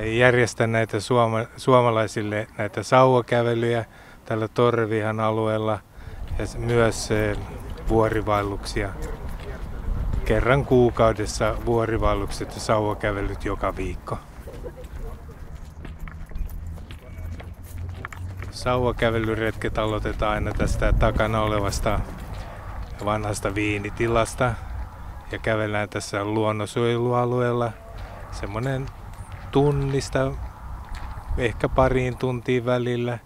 Järjestän näitä suomalaisille näitä sauvakävelyjä tällä Torrevihan alueella ja myös vuorivaelluksia. Kerran kuukaudessa vuorivaellukset ja sauvakävelyt joka viikko. Sauvakävelyretket aloitetaan aina tästä takana olevasta vanhasta viinitilasta ja kävellään tässä luonnonsuojelualueella semmoinen tunnista ehkä pariin tuntiin välillä.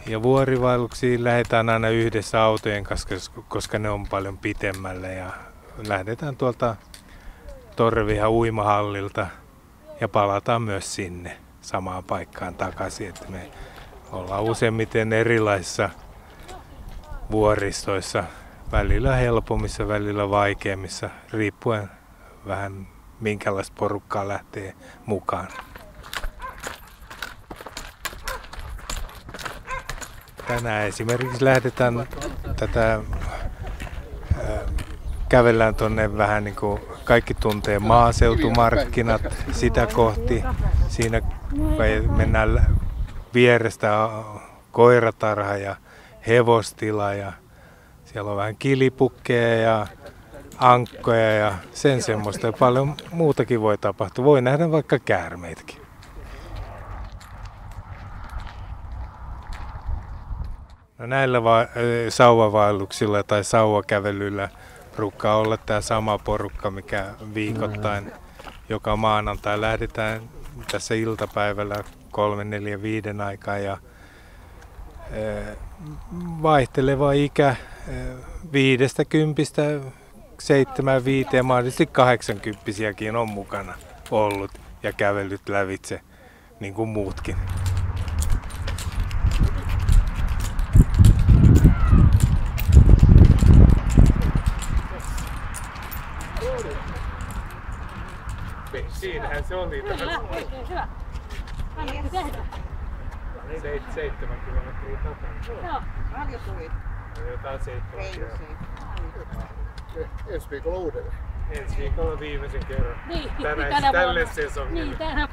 Ja vuorivaelluksiin lähdetään aina yhdessä autojen kanssa, koska ne on paljon pitemmälle ja lähdetään tuolta Torrevihan uimahallilta ja palataan myös sinne samaan paikkaan takaisin, että me ollaan useimmiten erilaisissa vuoristoissa, välillä helpommissa, välillä vaikeammissa, riippuen vähän minkälaista porukkaa lähtee mukaan. Tänään esimerkiksi lähdetään kävellään tuonne vähän niin kuin kaikki tuntee maaseutumarkkinat sitä kohti. Siinä mennään vierestä koiratarha ja hevostila ja siellä on vähän kilipukkeja ja ankkoja ja sen semmoista ja paljon muutakin voi tapahtua. Voi nähdä vaikka käärmeitäkin. No näillä sauvavaelluksilla tai sauvakävelyllä rukkaa olla tämä sama porukka, mikä viikoittain joka maanantai lähdetään tässä iltapäivällä 3, 4, 5 aikaa ja vaihteleva ikä 50, 75, mahdollisesti 80-vuotiaitakin on mukana ollut ja kävellyt lävitse niin kuin muutkin. Siinähän se oli. Hyvä. Annatko tehdä? 7 kilometriä takana. Joo. Paljon tuli. Jotain 7 kilometriä. Ensi viikolla uudelleen. Ensi viikolla viimeisen kerran. Niin, tälle sesongille. Niin, tänä